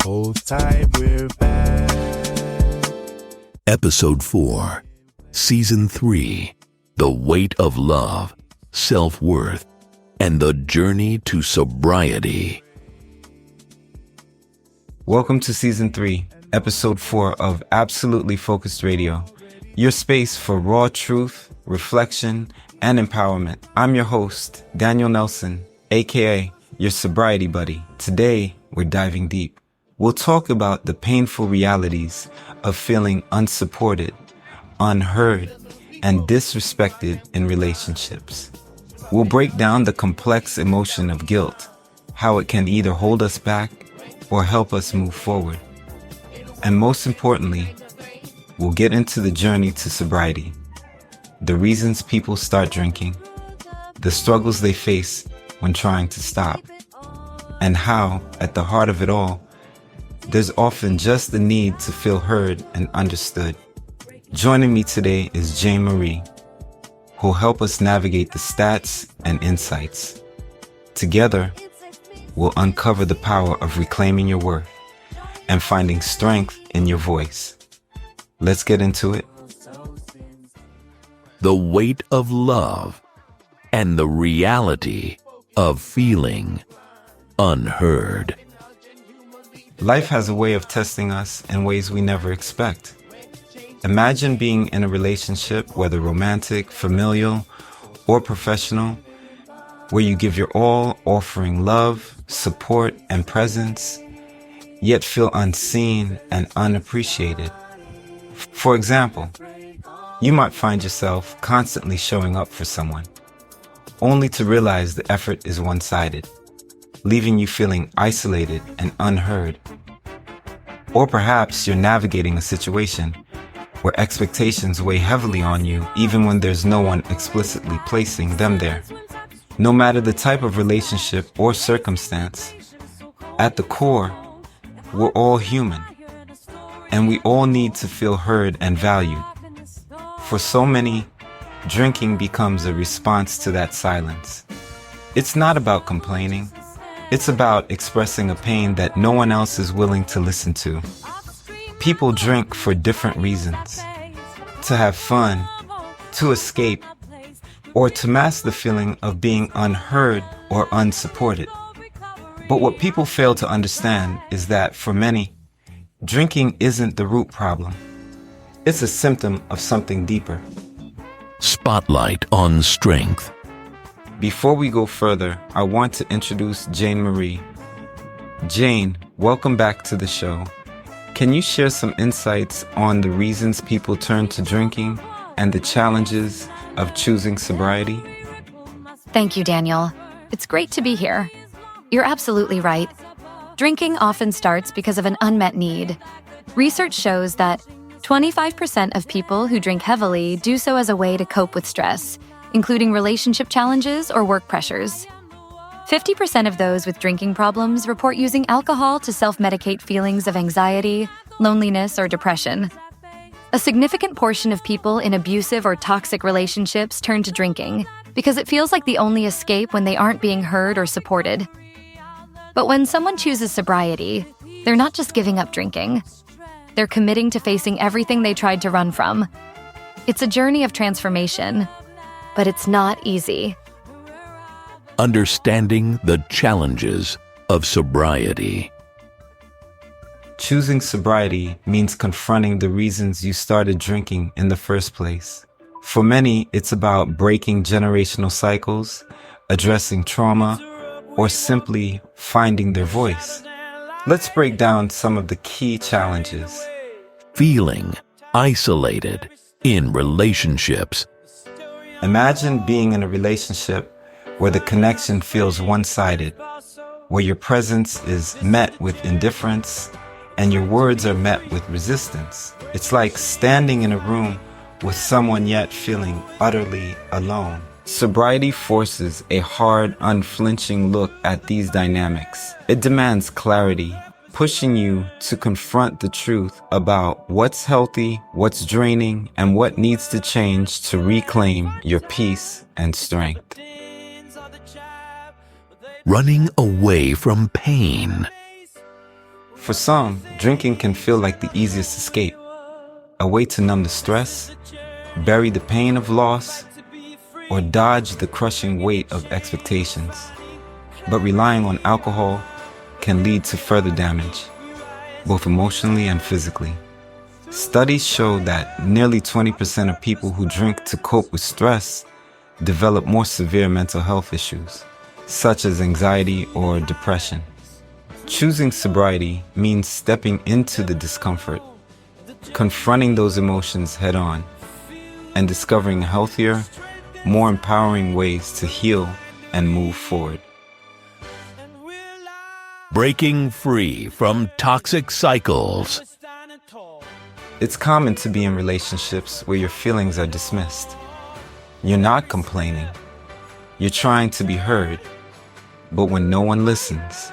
Hold tight, we're back. Episode 4, Season 3, The Weight of Love, Self-Worth, and the Journey to Sobriety. Welcome to Season 3, Episode 4 of Absolutely Focused Radio, your space for raw truth, reflection, and empowerment. I'm your host, Thabudd Nelson, aka your sobriety buddy. Today, we're diving deep. We'll talk about the painful realities of feeling unsupported, unheard, and disrespected in relationships. We'll break down the complex emotion of guilt, how it can either hold us back or help us move forward. And most importantly, we'll get into the journey to sobriety, the reasons people start drinking, the struggles they face when trying to stop, and how, at the heart of it all, there's often just the need to feel heard and understood. Joining me today is Jane Marie, who'll help us navigate the stats and insights. Together, we'll uncover the power of reclaiming your worth and finding strength in your voice. Let's get into it. The weight of love and the reality of feeling unheard. Life has a way of testing us in ways we never expect. Imagine being in a relationship, whether romantic, familial, or professional, where you give your all, offering love, support, and presence, yet feel unseen and unappreciated. For example, you might find yourself constantly showing up for someone, only to realize the effort is one-sided, leaving you feeling isolated and unheard. Or perhaps you're navigating a situation where expectations weigh heavily on you even when there's no one explicitly placing them there. No matter the type of relationship or circumstance, at the core, we're all human, and we all need to feel heard and valued. For so many, drinking becomes a response to that silence. It's not about complaining. It's about expressing a pain that no one else is willing to listen to. People drink for different reasons: to have fun, to escape, or to mask the feeling of being unheard or unsupported. But what people fail to understand is that for many, drinking isn't the root problem. It's a symptom of something deeper. Spotlight on strength. Before we go further, I want to introduce Jane Marie. Jane, welcome back to the show. Can you share some insights on the reasons people turn to drinking and the challenges of choosing sobriety? Thank you, Daniel. It's great to be here. You're absolutely right. Drinking often starts because of an unmet need. Research shows that 25% of people who drink heavily do so as a way to cope with stress, including relationship challenges or work pressures. 50% of those with drinking problems report using alcohol to self-medicate feelings of anxiety, loneliness, or depression. A significant portion of people in abusive or toxic relationships turn to drinking because it feels like the only escape when they aren't being heard or supported. But when someone chooses sobriety, they're not just giving up drinking. They're committing to facing everything they tried to run from. It's a journey of transformation, but it's not easy. Understanding the challenges of sobriety. Choosing sobriety means confronting the reasons you started drinking in the first place. For many, it's about breaking generational cycles, addressing trauma, or simply finding their voice. Let's break down some of the key challenges. Feeling isolated in relationships. Imagine being in a relationship where the connection feels one-sided, where your presence is met with indifference and your words are met with resistance. It's like standing in a room with someone yet feeling utterly alone. Sobriety forces a hard, unflinching look at these dynamics. It demands clarity, pushing you to confront the truth about what's healthy, what's draining, and what needs to change to reclaim your peace and strength. Running away from pain. For some, drinking can feel like the easiest escape, a way to numb the stress, bury the pain of loss, or dodge the crushing weight of expectations. But relying on alcohol can lead to further damage, both emotionally and physically. Studies show that nearly 20% of people who drink to cope with stress develop more severe mental health issues, such as anxiety or depression. Choosing sobriety means stepping into the discomfort, confronting those emotions head on, and discovering healthier, more empowering ways to heal and move forward. Breaking free from toxic cycles. It's common to be in relationships where your feelings are dismissed. You're not complaining. You're trying to be heard. But when no one listens,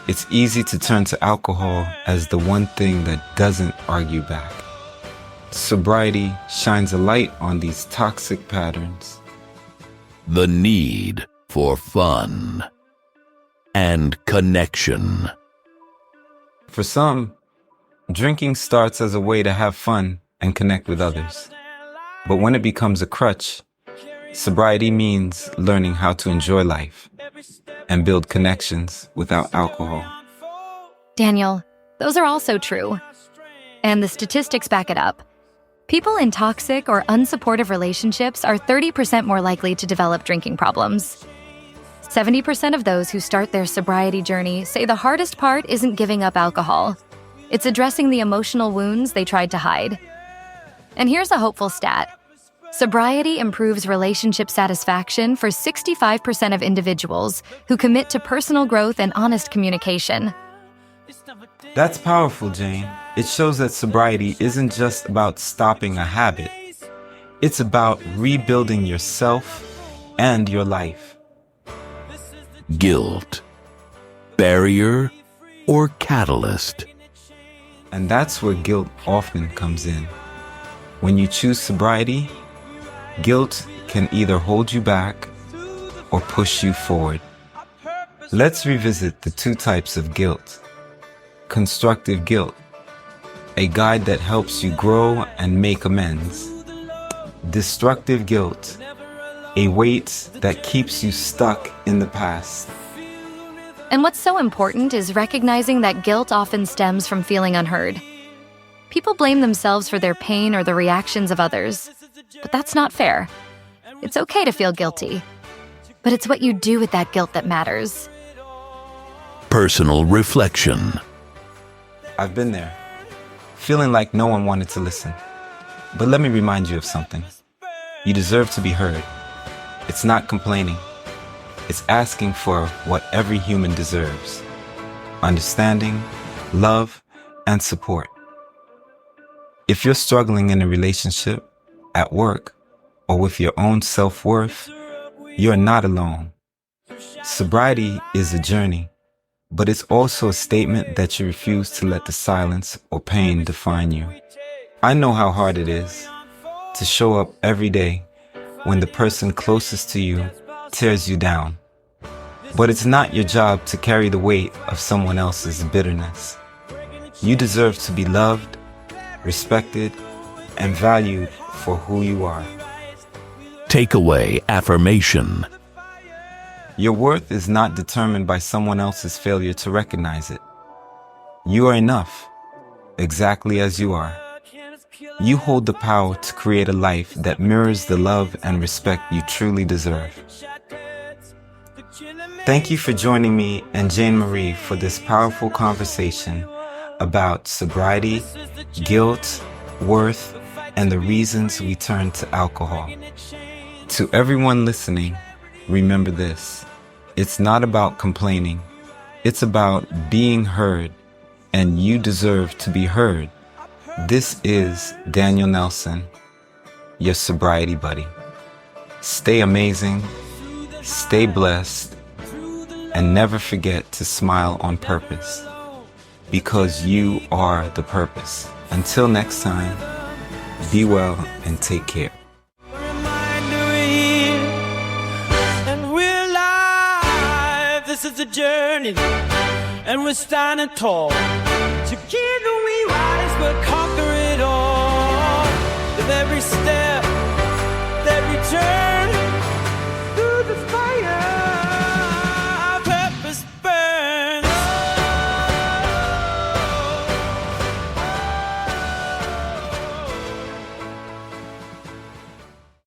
it's easy to turn to alcohol as the one thing that doesn't argue back. Sobriety shines a light on these toxic patterns. The need for fun and connection. For some, drinking starts as a way to have fun and connect with others. But when it becomes a crutch, sobriety means learning how to enjoy life and build connections without alcohol. Daniel, those are also true. And the statistics back it up. People in toxic or unsupportive relationships are 30% more likely to develop drinking problems. 70% of those who start their sobriety journey say the hardest part isn't giving up alcohol. It's addressing the emotional wounds they tried to hide. And here's a hopeful stat. Sobriety improves relationship satisfaction for 65% of individuals who commit to personal growth and honest communication. That's powerful, Jane. It shows that sobriety isn't just about stopping a habit. It's about rebuilding yourself and your life. Guilt, barrier, or catalyst. And that's where guilt often comes in. When you choose sobriety, guilt can either hold you back or push you forward. Let's revisit the two types of guilt. Constructive guilt, a guide that helps you grow and make amends. Destructive guilt, a weight that keeps you stuck in the past. And what's so important is recognizing that guilt often stems from feeling unheard. People blame themselves for their pain or the reactions of others, but that's not fair. It's okay to feel guilty, but it's what you do with that guilt that matters. Personal reflection. I've been there, feeling like no one wanted to listen. But let me remind you of something. You deserve to be heard. It's not complaining. It's asking for what every human deserves: understanding, love, and support. If you're struggling in a relationship, at work, or with your own self-worth, you're not alone. Sobriety is a journey, but it's also a statement that you refuse to let the silence or pain define you. I know how hard it is to show up every day when the person closest to you tears you down. But it's not your job to carry the weight of someone else's bitterness. You deserve to be loved, respected, and valued for who you are. Takeaway affirmation. Your worth is not determined by someone else's failure to recognize it. You are enough, exactly as you are. You hold the power to create a life that mirrors the love and respect you truly deserve. Thank you for joining me and Jane Marie for this powerful conversation about sobriety, guilt, worth, and the reasons we turn to alcohol. To everyone listening, remember this: it's not about complaining. It's about being heard, and you deserve to be heard. This is Daniel Nelson, your sobriety buddy. Stay amazing, stay blessed, and never forget to smile on purpose, because you are the purpose. Until next time, be well and take care. This is a journey, and we're standing tall. Together we rise, but